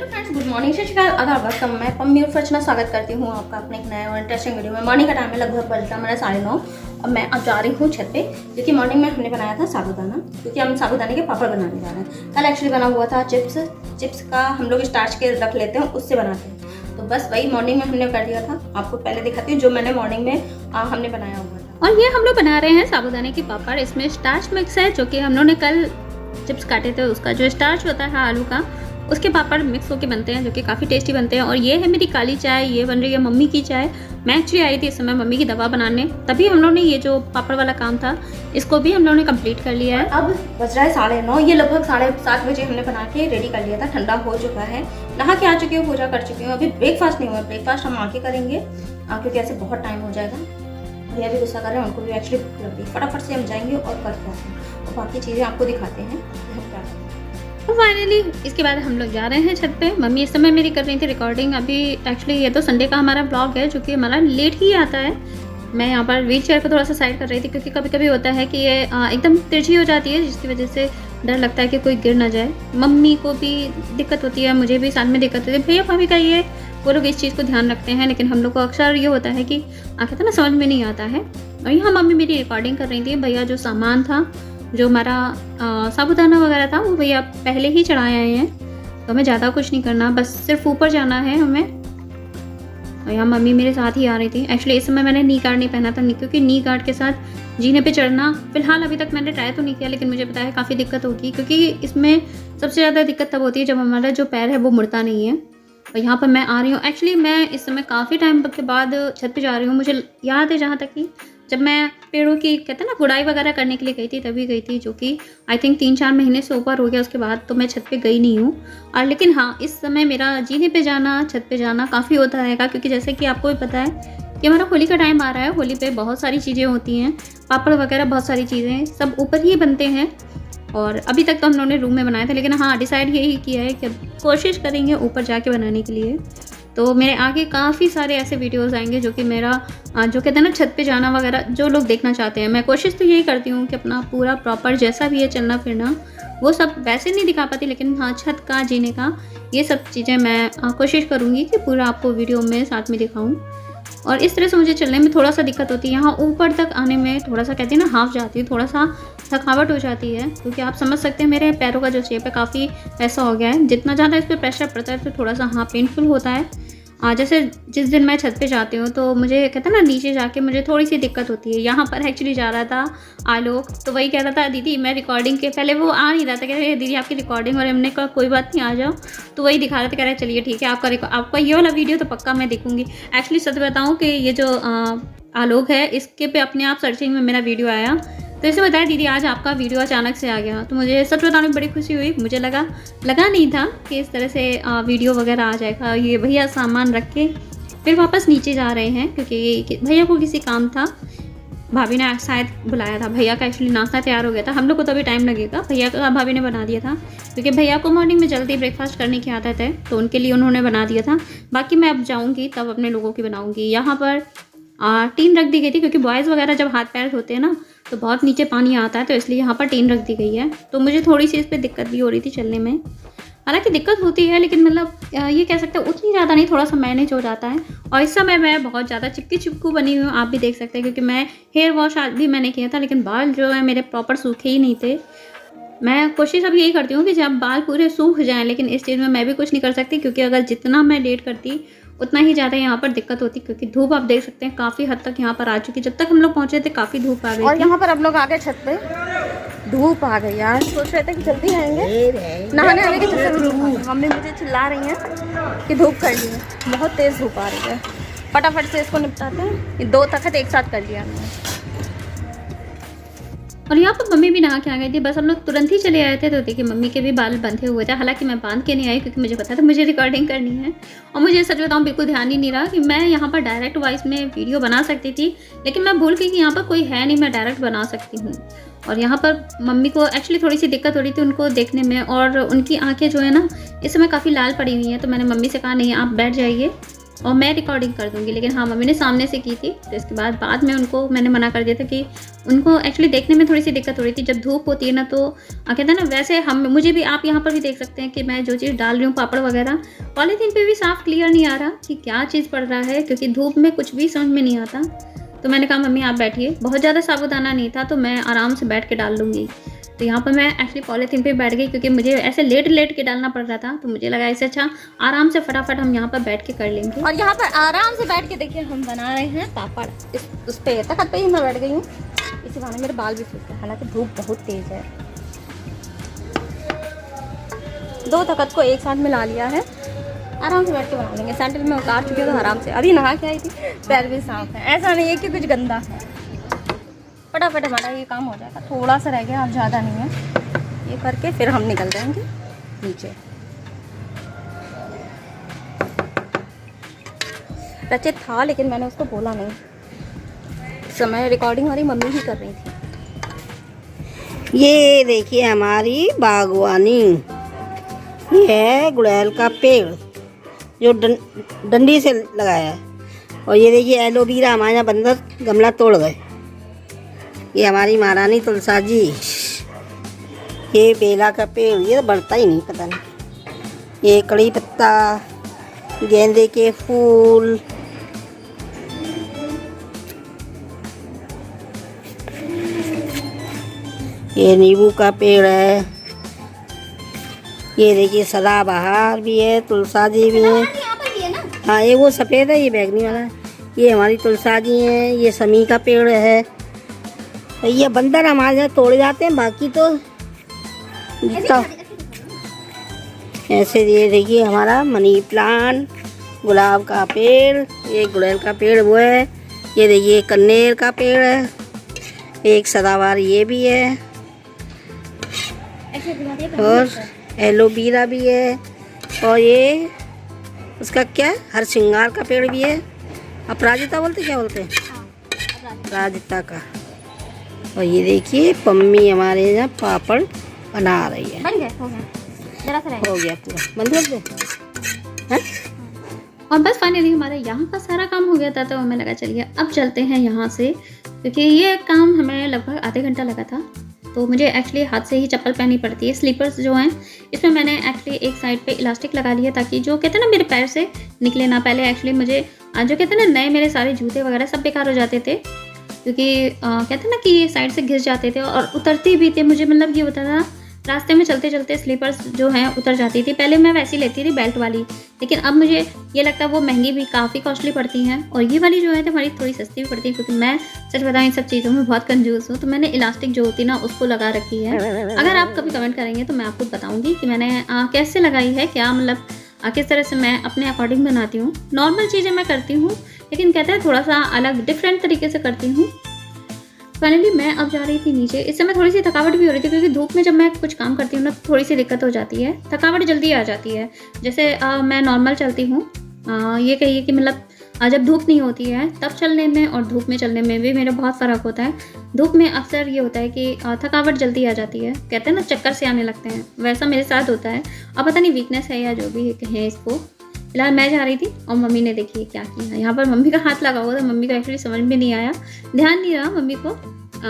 Hello friends, good morning. सत श्री अकाल, आदाब। मैं पम्मी और फर्चना स्वागत करती हूँ आपका अपने एक नए और इंटरेस्टिंग वीडियो में। मॉर्निंग का टाइम है, लगभग बजता मेरा 9:30 और मैं अब जा रही हूँ छत पे, क्योंकि मॉर्निंग में हमने बनाया था साबूदाना, क्योंकि हम साबूदाने के पापड़ बनाने जा रहे हैं। कल एक्चुअली बना हुआ था चिप्स का, हम लोग स्टार्च के रख लेते हैं, उससे बनाते हैं। तो बस वही मॉर्निंग में हमने कर दिया था। आपको पहले दिखाती हूँ जो मैंने मॉर्निंग में हमने बनाया हुआ था। और ये हम लोग बना रहे हैं साबूदाने के पापड़। इसमें स्टार्च मिक्स है, जो कि हम लोग ने कल चिप्स काटे थे, उसका जो स्टार्च होता है आलू का, उसके पापड़ मिक्स होके बनते हैं, जो कि काफ़ी टेस्टी बनते हैं। और ये है मेरी काली चाय, ये बन रही है मम्मी की चाय। मैं एक्चुअली आई थी इस समय मम्मी की दवा बनाने, तभी हम लोग ने ये जो पापड़ वाला काम था इसको भी हम लोगों ने कंप्लीट कर लिया है। अब बज रहा है 9:30, ये लगभग 7:30 बजे हमने बना के रेडी कर लिया था। ठंडा हो चुका है, नहा के आ चुकी हूँ, पूजा कर चुकी हूँ। अभी ब्रेकफास्ट नहीं हुआ, ब्रेकफास्ट हम आके करेंगे क्योंकि ऐसे बहुत टाइम हो जाएगा। भैया भी गुस्सा कर रहे हैं, उनको भी एक्चुअली भूख लग रही है। फटाफट से हम जाएंगे और करके आते हैं और बाकी चीज़ें आपको दिखाते हैं कि हम क्या करें। और फाइनली इसके बाद हम लोग जा रहे हैं छत पे। मम्मी इस समय मेरी कर रही थी रिकॉर्डिंग। अभी एक्चुअली ये तो संडे का हमारा ब्लॉग है, जो कि हमारा लेट ही आता है। मैं यहाँ पर व्हील चेयर को थोड़ा सा साइड कर रही थी, क्योंकि कभी कभी होता है कि ये एकदम तिरछी हो जाती है, जिसकी वजह से डर लगता है कि कोई गिर ना जाए। मम्मी को भी दिक्कत होती है, मुझे भी साथ में दिक्कत होती है। भैया भाभी का ये वो लोग इस चीज़ को ध्यान रखते हैं, लेकिन हम लोग को अक्सर ये होता है कि कहते ना समझ में नहीं आता है। और यहाँ मम्मी मेरी रिकॉर्डिंग कर रही थी। भैया जो सामान था, जो हमारा साबूदाना वगैरह था, वो भैया पहले ही चढ़ाए आए हैं, तो हमें ज़्यादा कुछ नहीं करना, बस सिर्फ ऊपर जाना है हमें। और यहाँ मम्मी मेरे साथ ही आ रही थी। एक्चुअली इस समय मैंने नी गार्ड नहीं पहना था, क्योंकि नी गार्ड के साथ जीने पे चढ़ना फिलहाल अभी तक मैंने ट्राई तो नहीं किया, लेकिन मुझे पता है काफ़ी दिक्कत होगी, क्योंकि इसमें सबसे ज़्यादा दिक्कत तब होती है जब हमारा जो पैर है वो मुड़ता नहीं है। और यहाँ पर मैं आ रही हूँ, एक्चुअली मैं इस समय काफ़ी टाइम के बाद छत पे जा रही हूँ। मुझे याद है जहाँ तक कि जब मैं पेड़ों की कहते हैं ना गुड़ाई वगैरह करने के लिए गई थी, तभी गई थी, जो कि आई थिंक 3-4 महीने से ऊपर हो गया। उसके बाद तो मैं छत पे गई नहीं हूँ। और लेकिन हाँ, इस समय मेरा जीने पे जाना, छत पे जाना काफ़ी होता रहेगा, क्योंकि जैसे कि आपको भी पता है कि हमारा होली का टाइम आ रहा है। होली पे बहुत सारी चीज़ें होती हैं, पापड़ वगैरह बहुत सारी चीज़ें सब ऊपर ही बनते हैं। और अभी तक तो हम लोगों ने रूम में बनाए थे, लेकिन हाँ डिसाइड यही किया है कि कोशिश करेंगे ऊपर जाके बनाने के लिए। तो मेरे आगे काफ़ी सारे ऐसे वीडियोस आएंगे जो कि मेरा जो कहते हैं ना छत पे जाना वगैरह, जो लोग देखना चाहते हैं। मैं कोशिश तो यही करती हूँ कि अपना पूरा प्रॉपर जैसा भी है चलना फिरना, वो सब वैसे नहीं दिखा पाती, लेकिन हाँ छत का, जीने का, ये सब चीज़ें मैं कोशिश करूँगी कि पूरा आपको वीडियो में साथ में दिखाऊँ। और इस तरह से मुझे चलने में थोड़ा सा दिक्कत होती है। यहाँ ऊपर तक आने में थोड़ा सा कहती है ना हाफ जाती है, थोड़ा सा थकावट हो जाती है, क्योंकि आप समझ सकते हैं मेरे पैरों का जो शेप है काफ़ी वैसा हो गया है। जितना ज़्यादा इस पर प्रेशर पड़ता है तो थोड़ा सा हाँ पेनफुल होता है। जैसे जिस दिन मैं छत पे जाती हूँ तो मुझे कहते हैं ना नीचे जाके मुझे थोड़ी सी दिक्कत होती है। यहाँ पर एक्चुअली जा रहा था आलोक, तो वही कह रहा था दीदी मैं रिकॉर्डिंग के पहले, वो आ नहीं रहा था, कह रहे दीदी आपकी रिकॉर्डिंग, और हमने कहा कोई बात नहीं आ जाओ। तो वही दिखा रहे थे, कह रहे चलिए ठीक है, आपका ये वाला वीडियो तो पक्का मैं देखूँगी। एक्चुअली सच बताऊँ कि ये जो आलोक है, इसके पे अपने आप सर्चिंग में मेरा वीडियो आया, तो इसे बताया दीदी आज आपका वीडियो अचानक से आ गया। तो मुझे सच बताने में बड़ी खुशी हुई। मुझे लगा नहीं था कि इस तरह से वीडियो वगैरह आ जाएगा। ये भैया सामान रख के फिर वापस नीचे जा रहे हैं, क्योंकि भैया को किसी काम था, भाभी ने शायद बुलाया था। भैया का एक्चुअली नाश्ता तैयार हो गया था, हम लोग को तो अभी टाइम लगेगा, भैया का भाभी ने बना दिया था, क्योंकि भैया को मॉर्निंग में जल्दी ब्रेकफास्ट करने की आदत है, तो उनके लिए उन्होंने बना दिया था। बाकी मैं अब जाऊँगी तब अपने लोगों की बनाऊँगी। यहाँ पर टीन रख दी गई थी, क्योंकि बॉयज़ वगैरह जब हाथ पैर धोते हैं ना तो बहुत नीचे पानी आता है, तो इसलिए यहाँ पर टीन रख दी गई है। तो मुझे थोड़ी सी इस पर दिक्कत भी हो रही थी चलने में, हालांकि दिक्कत होती है, लेकिन मतलब ये कह सकते हैं उतनी ज़्यादा नहीं, थोड़ा सा मैनेज हो जाता है। और इस समय मैं बहुत ज़्यादा चिपकू बनी हुई हूँ, आप भी देख सकते हैं, क्योंकि मैं हेयर वॉश आज भी मैंने किया था, लेकिन बाल जो है मेरे प्रॉपर सूखे ही नहीं थे। मैं कोशिश अब यही करती हूँ कि जब बाल पूरे सूख जाएँ, लेकिन इस चीज़ में मैं भी कुछ नहीं कर सकती, क्योंकि अगर जितना मैं लेट करती उतना ही ज़्यादा यहाँ पर दिक्कत होती, क्योंकि धूप आप देख सकते हैं काफ़ी हद तक यहाँ पर आ चुकी। जब तक हम लोग पहुँचे थे काफ़ी धूप आ गई और थी। यहाँ पर हम लोग आ गए छत पे, धूप आ गई यार। सोच रहे थे कि जल्दी आएंगे, नहाने आने के चक्कर में मम्मी मुझे चिल्ला रही हैं कि धूप कर ली है, बहुत तेज़ धूप आ रही है। फटाफट से इसको निपटाते हैं। ये 2 तखत एक साथ कर लिया हमने। और यहाँ पर मम्मी भी नहा के आ गई थी, बस हम लोग तुरंत ही चले आए थे। तो देखिए मम्मी के भी बाल बंधे हुए थे, हालांकि मैं बांध के नहीं आई, क्योंकि मुझे पता था मुझे रिकॉर्डिंग करनी है। और मुझे सच बताऊँ बिल्कुल ध्यान ही नहीं रहा कि मैं यहाँ पर डायरेक्ट वॉइस में वीडियो बना सकती थी, लेकिन मैं भूल गई कि यहाँ पर कोई है नहीं, मैं डायरेक्ट बना सकती हूँ। और यहाँ पर मम्मी को एक्चुअली थोड़ी सी दिक्कत हो रही थी उनको देखने में, और उनकी आँखें जो है ना इस समय काफ़ी लाल पड़ी हुई हैं। तो मैंने मम्मी से कहा नहीं आप बैठ जाइए, और मैं रिकॉर्डिंग कर दूंगी। लेकिन हाँ, मम्मी ने सामने से की थी, तो इसके बाद में उनको मैंने मना कर दिया था कि उनको एक्चुअली देखने में थोड़ी सी दिक्कत हो रही थी। जब धूप होती है ना, तो कहते हैं ना, वैसे मुझे भी, आप यहाँ पर भी देख सकते हैं कि मैं जो चीज़ डाल रही हूँ पापड़ वगैरह, पॉलीथीन पे भी साफ क्लियर नहीं आ रहा कि क्या चीज़ पड़ रहा है, क्योंकि धूप में कुछ भी समझ में नहीं आता। तो मैंने कहा मम्मी आप बैठिए, बहुत ज़्यादा साबूदाना नहीं था तो मैं आराम से बैठ के डाल लूँगी। तो यहाँ पर मैं एक्चुअली पॉलीथीन पे बैठ गई, क्योंकि मुझे ऐसे लेट के डालना पड़ रहा था, तो मुझे लगा इससे अच्छा आराम से फटाफट हम यहाँ पर बैठ के कर लेंगे। और यहाँ पर आराम से बैठ के देखिए हम बना रहे हैं पापड़। उस पे तखत पे ही मैं बैठ गई हूँ, इसी बहाने मेरे बाल भी सूख गए, हालांकि धूप बहुत तेज़ है। 2 तखत को एक साथ मिला लिया है, आराम से बैठ के बना लेंगे। सैंडल में उतार चुकी हूँ तो आराम से, अभी नहा के आई थी, पैर भी साफ है, ऐसा नहीं है कि कुछ गंदा है। फटाफट हमारा ये काम हो जाएगा, थोड़ा सा रह गया, अब ज़्यादा नहीं है। ये करके फिर हम निकल जाएंगे नीचे। रचित था लेकिन मैंने उसको बोला नहीं, इस समय रिकॉर्डिंग हमारी मम्मी ही कर रही थी। ये देखिए हमारी बागवानी, ये है गुड़हल का पेड़ जो डंडी से लगाया है। और ये देखिए एलोवेरा, हमारे यहाँ बंदर गमला तोड़ गए। ये हमारी महारानी तुलसा जी, ये बेला का पेड़, ये तो बढ़ता ही नहीं, पता नहीं। ये कड़ी पत्ता, गेंदे के फूल, ये नींबू का पेड़ है। ये देखिए सदाबहार भी है, तुलसा जी भी है। हाँ, ये वो सफ़ेद है, ये बैगनी वाला है। ये हमारी तुलसा जी हैं। ये समी का पेड़ है। ये बंदर हमारे यहाँ तोड़ जाते हैं, बाकी तो जितना ऐसे। ये देखिए हमारा मनी प्लांट, गुलाब का पेड़, ये गुड़हल का पेड़ वो है। ये देखिए कन्नेर का पेड़ है, एक सदाबहार ये भी है, और एलोवेरा भी है। और ये उसका क्या है, हर श्रृंगार का पेड़ भी है। अपराजिता बोलते, क्या बोलते हैं, अपराजिता का। और ये देखिए पम्मी हमारे यहाँ पापड़ बना रही है। बन गए, हो गया, जरा सा हो गया पूरा, बंद कर दे। और बस फाइनली हमारा यहाँ का सारा काम हो गया था, तो हमें लगा चलिए अब चलते हैं यहाँ से, क्योंकि ये काम हमें लगभग आधे घंटा लगा था। तो मुझे एक्चुअली हाथ से ही चप्पल पहननी पड़ती है। स्लीपर्स जो हैं, इसमें मैंने एक्चुअली एक साइड पे इलास्टिक लगा लिया, ताकि जो कहते हैं ना मेरे पैर से निकले ना। पहले एक्चुअली मुझे जो कहते हैं ना, नए मेरे सारे जूते वगैरह सब बेकार हो जाते थे, क्योंकि कहते हैं ना कि ये साइड से घिस जाते थे और उतरती भी थे। मुझे मतलब ये होता था, रास्ते में चलते चलते स्लीपर्स जो हैं उतर जाती थी। पहले मैं वैसी लेती थी बेल्ट वाली, लेकिन अब मुझे ये लगता है वो महंगी भी काफ़ी कॉस्टली पड़ती हैं। और ये वाली जो है तो हमारी थोड़ी सस्ती भी पड़ती है, क्योंकि मैं सच बताऊँ इन सब चीज़ों में बहुत कंजूस हूँ। तो मैंने इलास्टिक जो होती है ना उसको लगा रखी है। अगर आप कभी कमेंट करेंगे तो मैं आपको बताऊँगी कि मैंने कैसे लगाई है, क्या मतलब किस तरह से मैं अपने अकॉर्डिंग बनाती हूँ। नॉर्मल चीज़ें मैं करती हूँ, लेकिन कहते हैं थोड़ा सा अलग डिफरेंट तरीके से करती हूँ। फाइनली मैं अब जा रही थी नीचे। इस समय थोड़ी सी थकावट भी हो रही थी, क्योंकि धूप में जब मैं कुछ काम करती हूँ ना तो थोड़ी सी दिक्कत हो जाती है, थकावट जल्दी आ जाती है। जैसे मैं नॉर्मल चलती हूँ, ये कहिए कि मतलब जब धूप नहीं होती है तब चलने में और धूप में चलने में भी मेरा बहुत फ़र्क होता है। धूप में अक्सर ये होता है कि थकावट जल्दी आ जाती है, कहते हैं ना चक्कर से आने लगते हैं, वैसा मेरे साथ होता है। अब पता नहीं वीकनेस है या जो भी कहें इसको। फिलहाल मैं जा रही थी और मम्मी ने देखिए क्या किया। यहाँ पर मम्मी का हाथ लगा हुआ था, मम्मी को एक्चुअली समझ में नहीं आया, ध्यान नहीं रहा मम्मी को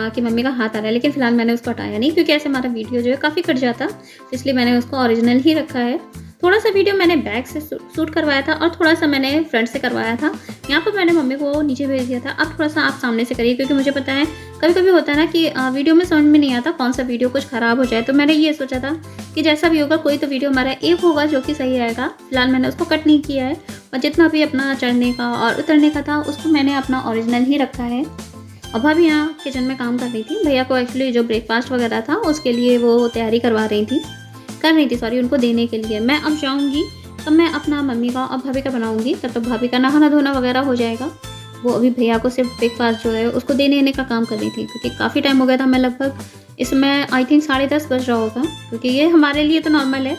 कि मम्मी का हाथ आ रहा है। लेकिन फिलहाल मैंने उसको हटाया नहीं, क्योंकि ऐसे हमारा वीडियो जो है काफ़ी कट जाता, इसलिए मैंने उसको ओरिजिनल ही रखा है। थोड़ा सा वीडियो मैंने बैक से शूट करवाया था और थोड़ा सा मैंने फ्रंट से करवाया था। यहाँ पर मैंने मम्मी को नीचे भेज दिया था। अब थोड़ा सा आप सामने से करिए, क्योंकि मुझे पता है कभी कभी होता है ना कि वीडियो में समझ में नहीं आता कौन सा वीडियो कुछ ख़राब हो जाए। तो मैंने ये सोचा था कि जैसा भी होगा कोई तो वीडियो हमारा एक होगा जो कि सही रहेगा। फिलहाल मैंने उसको कट नहीं किया है, और जितना भी अपना चढ़ने का और उतरने का था उसको मैंने अपना ओरिजिनल ही रखा है। और भाभी यहाँ किचन में काम कर रही थी, भैया को एक्चुअली जो ब्रेकफास्ट वगैरह था उसके लिए वो तैयारी कर रही थी सॉरी, उनको देने के लिए। मैं अब जाऊँगी तब मैं अपना मम्मी का और भाभी का बनाऊँगी, तब तो भाभी का नहाना धोना वगैरह हो जाएगा। वो अभी भैया को सिर्फ ब्रेकफास्ट जो है उसको देने का काम कर रही थी, क्योंकि काफ़ी टाइम हो गया था। मैं लगभग इसमें आई थिंक 10:30 बज रहा होगा, क्योंकि ये हमारे लिए तो नॉर्मल है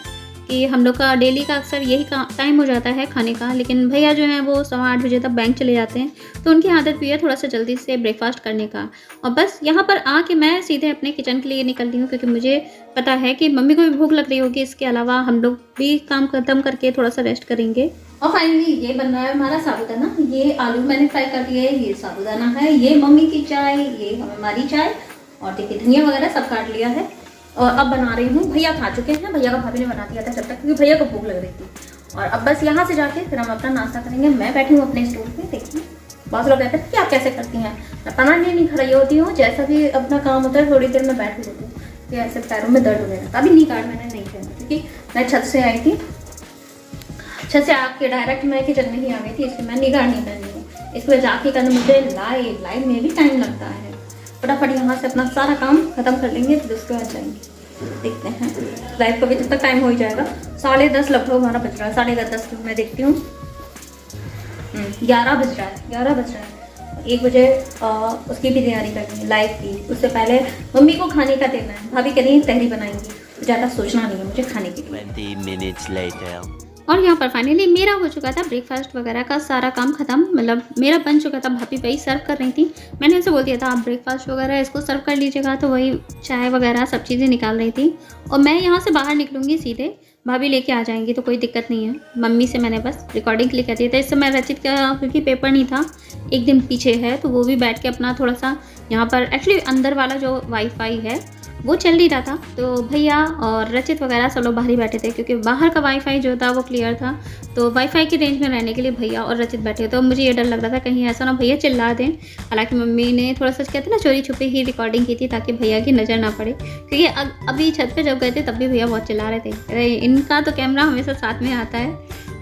कि हम लोग का डेली का अक्सर यही टाइम हो जाता है खाने का। लेकिन भैया जो हैं वो 8:15 बजे तक बैंक चले जाते हैं, तो उनकी आदत भी है थोड़ा सा जल्दी से ब्रेकफास्ट करने का। और बस यहाँ पर आके मैं सीधे अपने किचन के लिए निकल रही हूँ, क्योंकि मुझे पता है कि मम्मी को भी भूख लग रही होगी। इसके अलावा हम लोग भी काम खत्म करके थोड़ा सा रेस्ट करेंगे। और फाइनली ये बन रहा है हमारा साबूदाना। ये आलू मैंने फ्राई कर दिए, ये साबूदाना है, ये मम्मी की चाय, ये हमारी चाय, और देखिए धनिया वगैरह सब काट लिया है। और अब बना रही हूँ, भैया खा चुके हैं, भैया का भाभी ने बना दिया था जब तक, क्योंकि भैया को भूख लग रही थी। और अब बस यहाँ से जाके फिर हम अपना नाश्ता करेंगे। मैं बैठी हूँ अपने स्टूल पे। देखिए बहुत लोग कहते हैं कि आप कैसे करती हैं, मैं 5 मिनट नहीं खड़ी होती हूँ, जैसा भी अपना काम होता है थोड़ी देर में बैठ होती हूँ, तो ऐसे पैरों में दर्द हो गया था। अभी नी कार्ड मैंने नहीं पहना क्योंकि मैं छत से आई थी, छत से आके डायरेक्ट मैं किचन में ही आ गई थी, इसलिए मैं नी कार्ड नहीं पहनी हूँ। इसलिए जाके करने मुझे लाइव में भी टाइम लगता है। फटाफट यहाँ से अपना सारा काम खत्म कर लेंगे, फिर उसके बाद जाएंगे। देखते हैं लाइव को भी तब तक टाइम हो ही जाएगा। 10:30 लगभग हमारा बज रहा है, 10:30 मैं देखती हूँ 11 बज रहा है, 11 बज रहा है। 1 बजे उसकी भी तैयारी करनी है लाइव की। उससे पहले मम्मी को खाने का देना है, भाभी कह रही है तहरी बनाएंगी, ज़्यादा सोचना नहीं है मुझे खाने के लिए। 20 minutes later. और यहाँ पर फाइनली मेरा हो चुका था ब्रेकफास्ट वगैरह का सारा काम खत्म, मतलब मेरा बन चुका था। भाभी वही सर्व कर रही थी, मैंने उनसे बोल दिया था आप ब्रेकफास्ट वगैरह इसको सर्व कर लीजिएगा, तो वही चाय वगैरह सब चीज़ें निकाल रही थी। और मैं यहाँ से बाहर निकलूँगी सीधे, भाभी लेके आ जाएंगी तो कोई दिक्कत नहीं है। मम्मी से मैंने बस रिकॉर्डिंग के लिए कह दिया था। इस समय रचित का क्योंकि पेपर नहीं था, एक दिन पीछे है, तो वो भी बैठ के अपना थोड़ा सा यहाँ पर एक्चुअली अंदर वाला जो वाईफाई है वो चल नहीं रहा था, तो भैया और रचित वगैरह सब लोग बाहर ही बैठे थे, क्योंकि बाहर का वाईफाई जो था वो क्लियर था। तो वाईफाई की रेंज में रहने के लिए भैया और रचित बैठे, तो मुझे ये डर लग रहा था कहीं ऐसा ना भैया चिल्ला दें। हालांकि मम्मी ने थोड़ा सा कहते ना चोरी छुपे ही रिकॉर्डिंग की थी ताकि भैया की नज़र ना पड़े, क्योंकि अभी छत पे जब गए थे तब भी भैया बहुत चिल्ला रहे थे। अरे इनका तो कैमरा हमेशा साथ में आता है,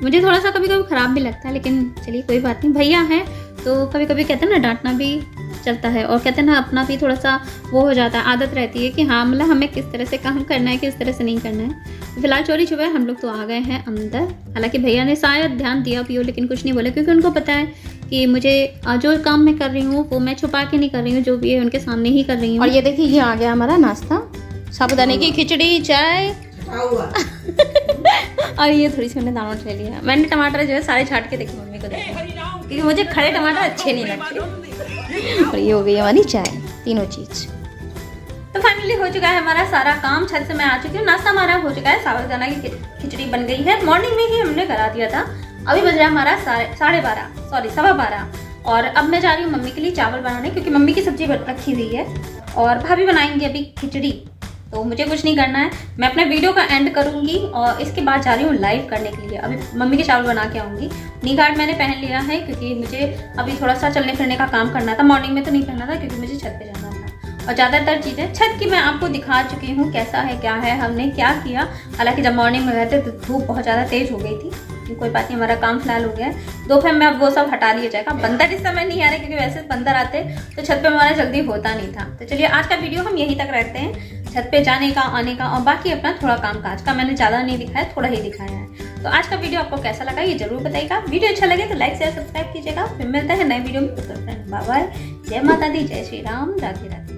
मुझे थोड़ा सा कभी कभी ख़राब भी लगता है, लेकिन चलिए कोई बात नहीं, भैया हैं तो कभी कभी कहते हैं ना डांटना भी चलता है, और कहते हैं ना अपना भी थोड़ा सा वो हो जाता है, आदत रहती है कि हाँ मतलब हमें किस तरह से काम करना है, किस तरह से नहीं करना है। फिलहाल चोरी छुपे हम लोग तो आ गए हैं अंदर। हालांकि भैया ने शायद ध्यान दिया भी हो, लेकिन कुछ नहीं बोले, क्योंकि उनको पता है कि मुझे जो काम मैं कर रही हूँ वो मैं छुपा के नहीं कर रही हूँ, जो भी है उनके सामने ही कर रही हूँ। और ये देखिए ये आ गया हमारा नाश्ता, साबूदाने की खिचड़ी, चाय और ये थोड़ी सी मैंने टमाटर ले लिया। मैंने टमाटर जो है सारे छाट के देखी मम्मी को देखा, क्योंकि मुझे खड़े टमाटर अच्छे नहीं लगते। और ये हो गई हमारी चाय, तीनों चीज़। तो फाइनली हो चुका है हमारा सारा काम। छत से मैं आ चुकी हूँ, नाश्ता हमारा हो चुका है, साबूदाना की खिचड़ी बन गई है, मॉर्निंग में ही हमने करा दिया था। अभी बज रहा है हमारा 12:30 और अब मैं जा रही हूँ मम्मी के लिए चावल बनाने, क्योंकि मम्मी की सब्जी रखी हुई है और भाभी बनाएंगे अभी खिचड़ी, तो मुझे कुछ नहीं करना है। मैं अपने वीडियो का एंड करूंगी और इसके बाद जा रही हूँ लाइव करने के लिए। अभी मम्मी के चावल बना के आऊँगी। नी गार्ड मैंने पहन लिया है, क्योंकि मुझे अभी थोड़ा सा चलने फिरने का काम करना था। मॉर्निंग में तो नहीं करना था क्योंकि मुझे छत पे जाना था। और ज़्यादातर चीज़ें छत की मैं आपको दिखा चुकी हूँ, कैसा है क्या है, हमने क्या किया। हालांकि जब मॉर्निंग में गए थे तो धूप बहुत ज़्यादा तेज़ हो गई थी, कोई बात नहीं, हमारा काम फिलहाल हो गया है। दोपहर में अब वो सब हटा लिया जाएगा। बंदर इस समय नहीं आ रहे, क्योंकि वैसे बंदर आते तो छत पे हमारा जल्दी होता नहीं था। तो चलिए आज का वीडियो हम यहीं तक रखते हैं, छत पे जाने का, आने का, और बाकी अपना थोड़ा काम काज का मैंने ज़्यादा नहीं दिखाया, थोड़ा ही दिखाया है। तो आज का वीडियो आपको कैसा लगा ये जरूर बताइएगा। वीडियो अच्छा लगे तो लाइक शेयर सब्सक्राइब कीजिएगा। फिर मिलते हैं नए वीडियो में। बाय बाय, जय माता दी, जय श्री राम, राधे राधे।